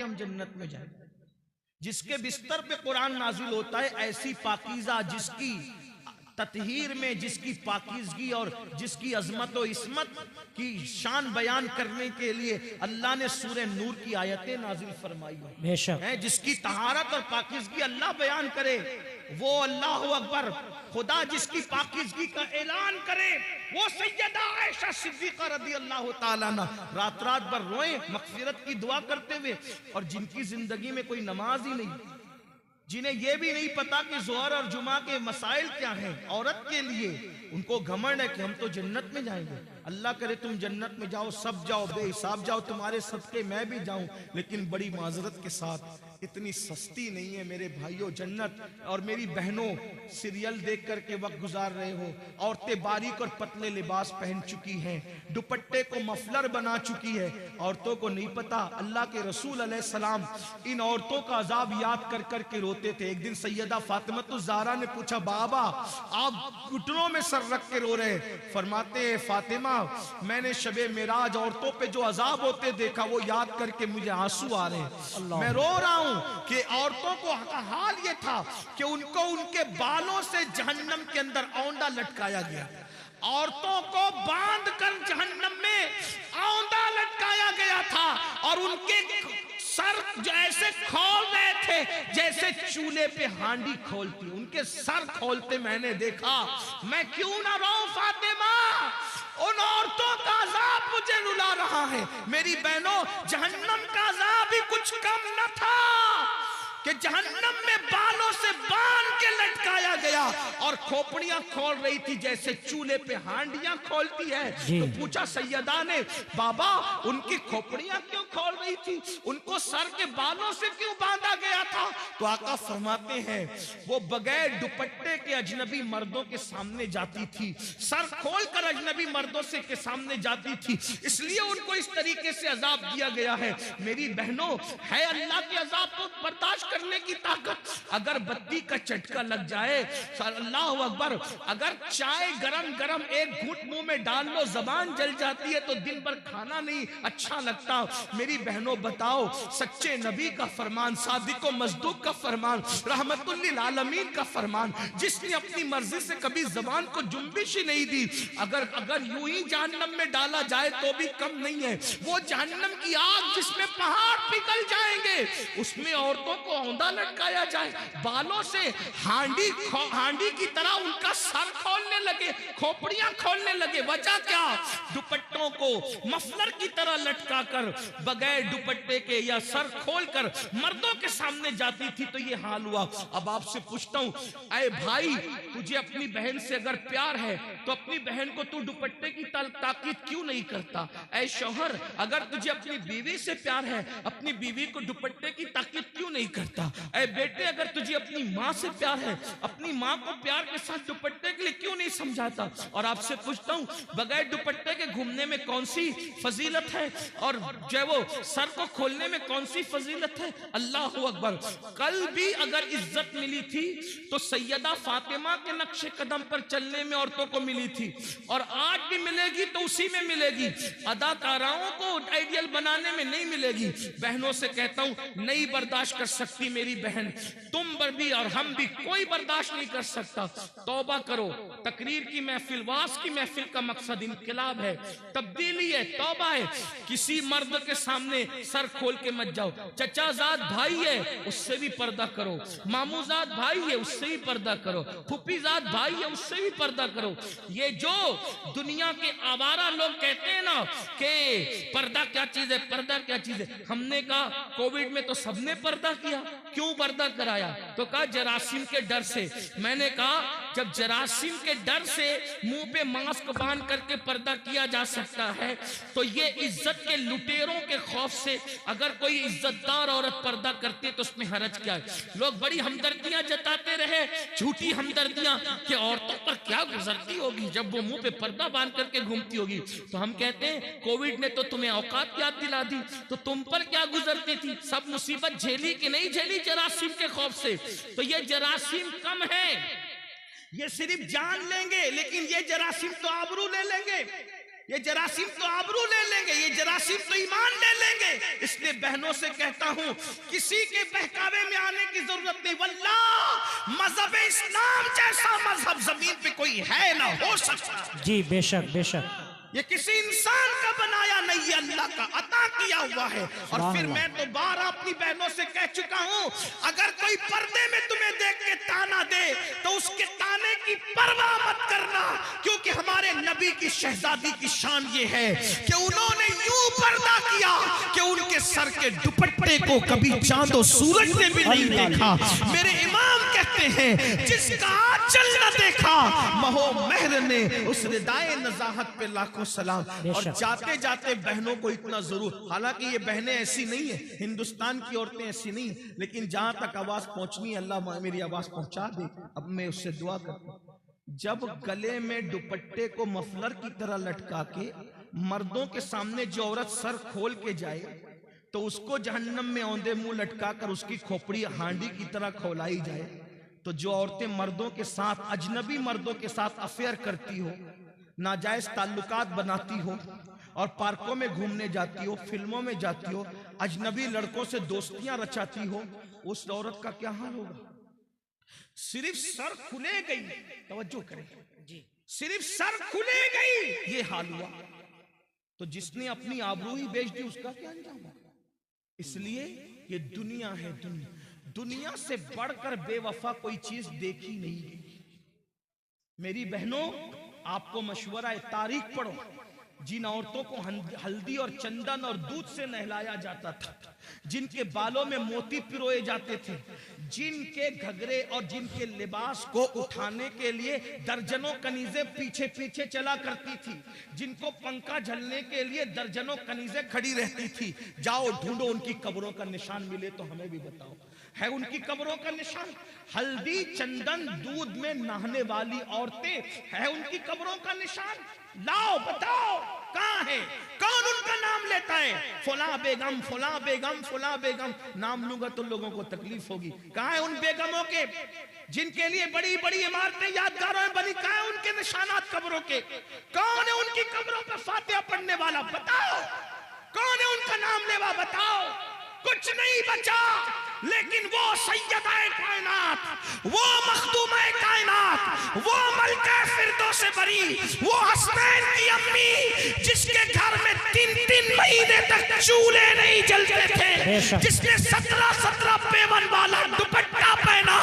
कि हम जन्नत में जाएंगे। जिसके बिस्तर पे कुरान नाजिल होता है, ऐसी पाकीज़ा जिसकी ततहीर में, जिसकी पाकीज़गी और जिसकी अजमत और इस्मत की शान बयान करने के लिए अल्लाह ने सूरह नूर की आयतें नाजिल फरमाई है। जिसकी तहारत और पाकीज़गी अल्लाह बयान करे, वो अल्लाह अकबर, खुदा जिसकी पाकीज़गी का ऐलान करे, वो सैयदा आयशा सिद्दीक़ा रज़ी अल्लाह ताला अन्हा रात रात भर रोए मग़फ़िरत की दुआ करते हुए, और जिनकी जिंदगी में कोई नमाज ही नहीं, जिन्हें यह भी नहीं पता कि ज़ोहर और जुमा के मसाइल क्या हैं औरत के लिए, उनको घमंड है कि हम तो जन्नत में जाएंगे। अल्लाह करे तुम जन्नत में जाओ, सब जाओ, बेहिसाब जाओ, तुम्हारे सदके मैं भी जाऊं, लेकिन बड़ी माजरत के साथ इतनी सस्ती नहीं है मेरे भाइयों जन्नत। और मेरी बहनों, सीरियल देख करके वक्त गुजार रहे हो, औरतें बारीक और पतले लिबास पहन चुकी हैं, दुपट्टे को मफलर बना चुकी है। औरतों को नहीं पता अल्लाह के रसूल अलैहिस्सलाम इन औरतों का अजाब याद कर कर के रोते थे। एक दिन सैयदा फातिमा ज़हरा ने पूछा, बाबा आप घुटनों में सर रख के रो रहे, फरमाते हैं फातिमा मैंने शबे मेराज औरतों पे जो अजाब होते देखा, वो याद करके मुझे आंसू आ रहे हैं। मैं रो रहा हूं कि औरतों को हाल ये था कि उनको उनके बालों से जहन्नम के अंदर औंधा लटकाया गया, औरतों को बांध कर जहन्नम में औंधा लटकाया गया था, और उनके सर जो ऐसे खोल रहे थे जैसे चूल्हे पे हांडी खोलती, उनके सर खोलते मैंने देखा। मैं क्यों ना रोऊं फातिमा, उन औरतों का अजाब मुझे रुला रहा है। मेरी बहनों, जहन्नम का अजाब ही कुछ कम न था कि जहन्नम में बालों से बांध के लटकाया गया, और खोपड़ियां खोल रही थी जैसे चूल्हे पे हांडियां खोलती है। तो पूछा सैयदा ने, बाबा उनकी खोपड़ियां क्यों खोल रही थी, उनको सर के बालों से क्यों बांधा गया था? तो आका फरमाते हैं वो बगैर दुपट्टे के अजनबी मर्दों के सामने जाती थी, सर खोल कर अजनबी मर्दों से के सामने जाती थी, इसलिए उनको इस तरीके से अजाब दिया गया है। मेरी बहनों, है अल्लाह के अजाब को बर्दाश्त करने की ताकत। अगर बत्ती का झटका लग जाए, अल्लाह अकबर, अगर चाय गरम गरम एक घूंट मुंह में डाल लो, जबान जल जाती है, तो दिन भर खाना नहीं अच्छा लगता। मेरी बहनों बताओ, सच्चे नबी का फरमान, सादिको मजदूक का फरमान, रहमतुल लिल आलमीन का फरमान, जिसने अपनी मर्जी से कभी जबान को जुम्बिश ही नहीं दी, अगर यूं ही जहन्नम में डाला जाए तो भी कम नहीं है। वो जहन्नम की आग जिसमें पहाड़ पिघल जाएंगे, उसमें औरतों को औंधा लटकाया जाए, बालों से हांडी की तरह उनका सर खोलने लगे, खोपड़ियां खोलने लगे। वजह क्या? दुपट्टों को मफलर की तरह लटकाकर बगैर दुपट्टे के या सर खोलकर मर्दों के सामने जाती थी, तो ये हाल हुआ। अब आपसे पूछता हूं, ऐ भाई, तुझे अपनी बहन से अगर प्यार है तो अपनी बहन को तू दुपट्टे की ताकीद क्यों नहीं करता? ऐ शौहर, अगर तुझे अपनी बीवी से प्यार है, अपनी बीवी को दुपट्टे की ताकीद क्यों नहीं करता? ऐ बेटे, अगर तुझे अपनी माँ से प्यार है, अपनी माँ को प्यार के साथ दुपट्टे के लिए क्यों नहीं समझाता? और आपसे पूछता हूँ, बगैर दुपट्टे के घूमने में कौन सी फजीलत है, और जो वो सर को खोलने में कौन सी फजीलत है? अल्लाह अकबर। कल भी अगर इज्जत मिली थी तो सैयदा फातिमा के नक्शे कदम पर चलने में औरतों को मिली थी, और आज भी मिलेगी तो उसी में मिलेगी। अदाकाराओं को आइडियल बनाने में नहीं मिलेगी। बहनों से कहता हूँ, नहीं बर्दाश्त कर सकती मेरी बहन, तुम पर भी और हम भी, कोई बर्दाश्त नहीं कर सकता। तौबा करो। तकरीर की महफिल, वास की महफिल का मकसद इनकलाब है, तब्दीली है, तौबा है। किसी मर्द के सामने सर खोल के मत जाओ। चचाजाद भाई है, उससे भी पर्दा करो। मामूजाद भाई है, उससे भी पर्दा करो। फुफीजाद भाई है, उससे भी पर्दा करो। ये जो दुनिया के आवारा लोग कहते हैं ना कि पर्दा क्या चीज है, पर्दा क्या चीज है, हमने कहा कोविड में तो सबने पर्दा किया। क्यों पर्दा कराया? तो कहा जरासीम के डर से। मैंने कहा जब जरासीम के डर से मुंह पे मास्क बांध करके पर्दा किया जा सकता है, तो ये इज्जत के लुटेरों के खौफ से अगर कोई इज्जतदार औरत पर्दा करती है तो उसमें हरज क्या है? लोग बड़ी हमदर्दियां जताते रहे, झूठी हमदर्दियां, कि औरतों पर क्या गुजरती होगी जब वो मुंह पे पर्दा बांध करके घूमती होगी। तो हम कहते हैं कोविड ने तो तुम्हें औकात याद दिला दी, तो तुम पर क्या गुजरती थी? सब मुसीबत झेली कि नहीं झेली जरासीम के खौफ से? तो ये जरासीम कम है, ये सिर्फ जान लेंगे, लेकिन ये जरासीम तो आबरू ले लेंगे। ये जरासीम तो आबरू ले लेंगे, ये जरासीम तो ईमान ले लेंगे। इसलिए बहनों से कहता हूं, किसी के बहकावे में आने की जरूरत नहीं। वल्लाह मजहब इस्लाम जैसा मजहब जमीन पे कोई है ना हो सकता। जी बेशक बेशक, ये किसी इंसान का बनाया नहीं, ये अल्लाह का अता किया हुआ है। और फिर मैं तो बार अपनी बहनों से कह चुका हूं, अगर कोई पर्दे में तुम्हें देख के ताना दे तो उसके ताने की परवाह मत करना, क्योंकि हमारे नबी की शहजादी की शान ये है कि उन्होंने यूं पर्दा किया कि उनके सर के दुपट्टे को कभी चांद और सूरज ने भी नहीं देखा। मेरे इमाम कहते हैं, जिसका आंचल न देखा महो महर ने, उस रिदाए नजाहत पे लाखों सलाम। और जाते जाते बहनों को इतना जरूर, हालांकि ये बहनें ऐसी नहीं है, हिंदुस्तान की औरतें ऐसी नहीं, लेकिन जहां तक आवाज पहुंचनी, अल्लाह मेरी आवाज पहुंचा दे। अब मैं उससे दुआ करता हूं, जब गले में दुपट्टे को मफलर की तरह लटका के मर्दों के सामने जो औरत सर खोल के जाए तो उसको जहन्नम में औंधे मुंह लटका कर उसकी खोपड़ी हांडी की तरह खोलाई जाए, तो जो औरतें मर्दों के साथ, अजनबी मर्दों के साथ अफेयर करती हो, नाजायज ताल्लुकात बनाती हो और पार्कों में घूमने जाती हो, फिल्मों में जाती हो, अजनबी लड़कों से दोस्तियां रचाती हो, उस औरत का क्या हाल होगा? सिर्फ सर खुले गई, तवज्जो करें जी, सिर्फ सर खुले गई ये हाल हुआ, तो जिसने अपनी आबरू ही बेच दी उसका क्या अंजाम होगा? इसलिए ये दुनिया है, दुनिया से बढ़कर बेवफा कोई चीज देखी नहीं गई। मेरी बहनों, आपको मशवरा है, तारीख पढ़ो। जिन औरतों को हल्दी और चंदन और दूध से नहलाया जाता था, जिनके बालों में मोती पिरोए जाते थे, जिनके घघरे और जिनके लिबास को उठाने के लिए दर्जनों कनीजें पीछे पीछे चला करती थी, जिनको पंखा झलने के लिए दर्जनों कनीजें खड़ी रहती थी, जाओ ढूंढो उनकी कब्रों का निशान मिले तो हमें भी बताओ, है उनकी कब्रों का निशान? हल्दी चंदन दूध में नहाने वाली औरतें, है उनकी कब्रों का निशान? लाओ बताओ कहां है? कौन उनका नाम लेता है? फुला बेगम, फुला बेगम, फुला बेगम। नाम लूंगा तो लोगों को तकलीफ होगी। कहां है उन बेगमों के जिनके लिए बड़ी बड़ी इमारतें यादगारों में बनी? कहां है उनके निशानात कब्रों के? कौन है उनकी कब्रों पर फातिहा पढ़ने वाला? बताओ कौन है उनका नाम लेवा? बताओ। कुछ नहीं बचा, लेकिन वो सैयदाए कायनात, वो मखदूमाए कायनात, वो मलका फिरदौस बरी, वो हसनैन की अम्मी, जिसके घर में 3-3 महीने तक चूल्हे नहीं जलते थे, जिसने 17 पेवन वाला दुपट्टा पहना,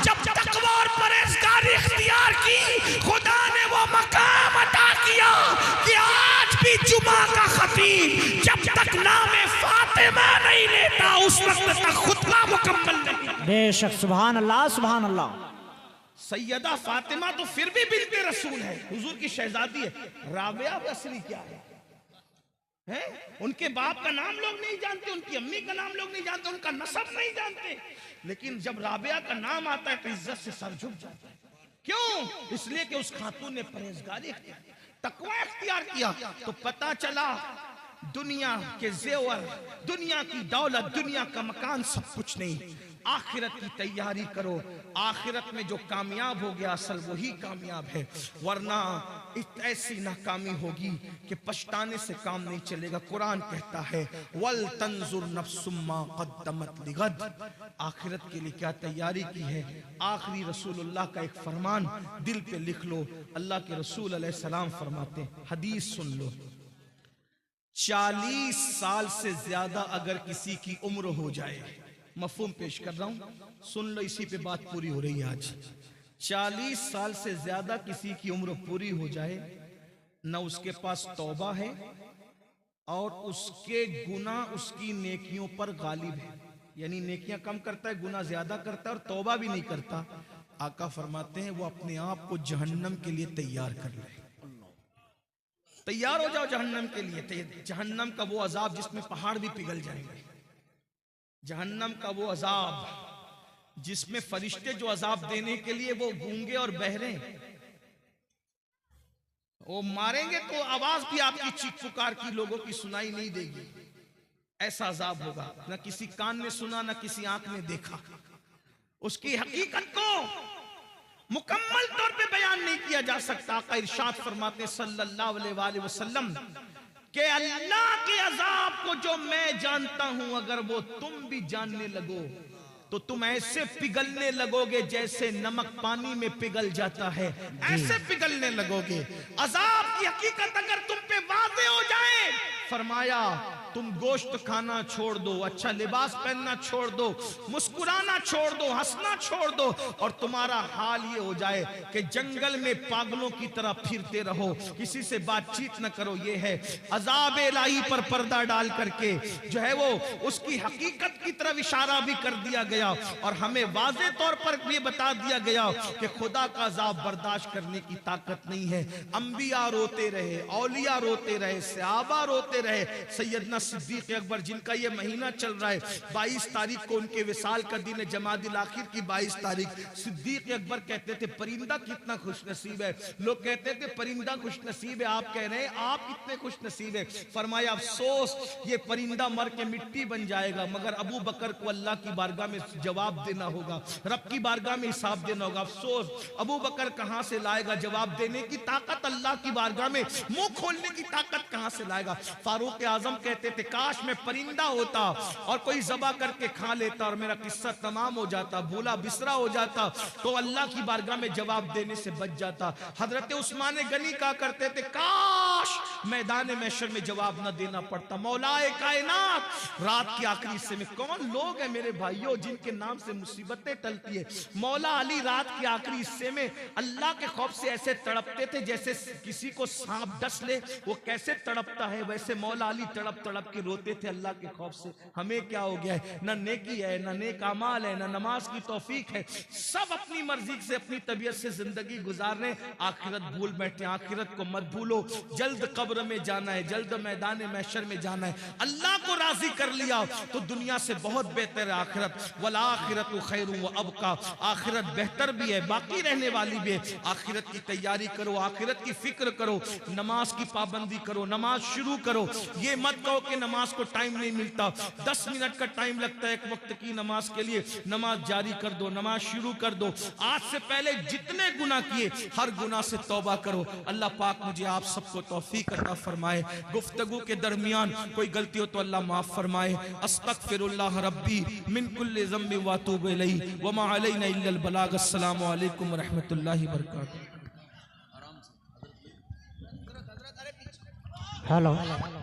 जब तकवा और परहेजगारी इख्तियार की, खुदा ने वो मकाम अता किया कि आज भी जुमा का खतीब जब तक नामे फातिमा नहीं लेता उस वक्त तक खुतबा मुकम्मल नहीं। बेशक, सुभान अल्लाह, सुभान अल्लाह। सैयदा फातिमा तो फिर भी बिन्ते रसूल है, हुजूर की शहजादी है। राबिया असली क्या है? उनके बाप का नाम लोग नहीं जानते, उनकी अम्मी का नाम लोग नहीं जानते, उनका नसब नहीं जानते, लेकिन जब राबिया का नाम आता है तो इज्जत से सर झुक जाता है। क्यों? इसलिए कि उस खातून ने परहेजगारी तकवा इख्तियार किया। तो पता चला दुनिया के जेवर, दुनिया की दौलत, दुनिया का मकान सब कुछ नहीं, आखिरत की तैयारी करो। आखिरत में जो कामयाब हो गया असल वही कामयाब है, वरना ऐसी नाकामी होगी कि पछताने से काम नहीं चलेगा। कुरान कहता है वल तंजुर नफ्सुम्मा क़द्दमत लिगद, आखिरत के लिए क्या तैयारी की है। आखिरी रसूलुल्लाह का एक फरमान दिल पे लिख लो। अल्लाह के रसूल अलैहिस्सलाम फरमाते हैं, हदीस सुन लो, 40 साल से ज्यादा अगर किसी की उम्र हो जाए, मफहूम पेश कर रहा हूं, सुन लो, इसी पे बात पूरी हो रही है आज। 40 साल से ज्यादा किसी की उम्र पूरी हो जाए, न उसके पास तौबा है और उसके गुनाह उसकी नेकियों पर गालिब है, यानी नेकियां कम करता है, गुनाह ज्यादा करता है और तौबा भी नहीं करता। आका फरमाते हैं वो अपने आप को जहन्नम के लिए तैयार कर ले। तैयार हो जाओ जहन्नम के लिए। जहन्नम का वो अजाब जिसमें पहाड़ भी पिघल जाएंगे, जहन्नम का वो अजाब जिसमें फरिश्ते जो अजाब देने के लिए वो गूंगे और बहरे, वो मारेंगे तो आवाज भी आपकी चीख पुकार की लोगों की सुनाई नहीं देगी। ऐसा अजाब होगा, न किसी कान ने सुना, न किसी आंख ने देखा। उसकी हकीकत को मुकम्मल तौर पे बयान नहीं किया जा सकता। आका इरशाद फरमाते सल्लल्लाहु अलैहि वसल्लम कि अल्लाह के अजाब को जो मैं जानता हूं, अगर वो तुम भी जानने लगो तो तुम ऐसे पिघलने लगोगे जैसे नमक पानी में पिघल जाता है, ऐसे पिघलने लगोगे। अजाब की हकीकत अगर तुम पे वाज़ेह हो जाए, फरमाया तुम गोश्त खाना छोड़ दो, अच्छा लिबास पहनना छोड़ दो, मुस्कुराना छोड़ दो, हंसना छोड़ दो, और तुम्हारा हाल ये हो जाए कि जंगल में पागलों की तरह फिरते रहो, किसी से बातचीत न करो। ये है अजाब इलाही पर पर्दा डाल करके जो है वो उसकी हकीकत की तरफ इशारा भी कर दिया गया, और हमें वाज़े तौर पर ये बता दिया गया कि खुदा का अजाब बर्दाश्त करने की ताकत नहीं है। अंबिया रोते रहे, औलिया रोते रहे, सहाबा रोते रहे, सैयदना सिद्दीक अकबर जिनका ये महीना चल रहा है, 22 तारीख को उनके विसाल का दिन है, जमादिल आखिर की 22 तारीख। सिद्दीक अकबर कहते थे परिंदा कितना खुशनसीब है। लोग कहते थे परिंदा खुशनसीब है, आप कह रहे हैं आप कितने खुशनसीब है। फरमाया अफसोस ये परिंदा मर के मिट्टी बन जाएगा, मगर अबू बकर को अल्लाह की बारगाह में जवाब देना होगा, रब की बारगाह में हिसाब देना होगा। अफसोस अबू बकर कहां से लाएगा जवाब देने की ताकत, अल्लाह की बारगाह में मुंह खोलने की ताकत कहां से लाएगा। फारूक आजम कहते थे काश मैं परिंदा होता और कोई ज़बा करके खा लेता और मेरा किस्सा तमाम हो जाता, भूला बिसरा हो जाता, तो अल्लाह की बारगाह में जवाब देने से बच जाता। हजरत उस्मान गनी कहा करते थे काश मैदान महशर में जवाब न देना पड़ता। मौलाए कायनात रात के आखिरी हिस्से में कौन लोग हैं मेरे भाइयों जिनके नाम से मुसीबतें टलती है। मौला अली रात के आखिरी हिस्से में अल्लाह के खौफ से ऐसे तड़पते थे जैसे किसी को सांप डस ले, वो कैसे तड़पता है वैसे मौला अली तड़प तड़प के रोते थे अल्लाह के खौफ से। हमें क्या हो गया है, ना नेकी है, ना नेक अमाल है, ना नमाज की तौफीक है, सब अपनी मर्जी से अपनी तबीयत से जिंदगी गुजारने, आखिरत भूल बैठे। आखिरत को मत भूलो, जल्द कब्र में जाना है, जल्द मैदान महशर में जाना है। अल्लाह को राजी कर लिया तो दुनिया से बहुत बेहतर है आखिरत। वल आखिरत खैर व अबका, आखिरत बेहतर भी है, बाकी रहने वाली भी है। आखिरत की तैयारी करो, आखिरत की फिक्र करो, नमाज की पाबंदी करो, नमाज शुरू करो। ये मत कहो कि नमाज को टाइम नहीं मिलता, 10 मिनट का टाइम लगता है एक वक्त की नमाज के लिए, नमाज जारी कर दो, नमाज शुरू कर दो। आज से पहले जितने गुनाह किए हर गुनाह से तौबा करो। अल्लाह पाक मुझे आप सबको तौफीक अता फरमाए। गुफ्तगू के दरमियान कोई गलती हो तो अल्लाह माफ फरमाए। अस्तगफिरुल्लाह रब्बी मिन कुल्लि ज़म्बिन व अतूबु इलैहि व मा अलैना इल्लल बलाग। अस्सलामु अलैकुम व रहमतुल्लाहि व बरकातुहू। हेलो।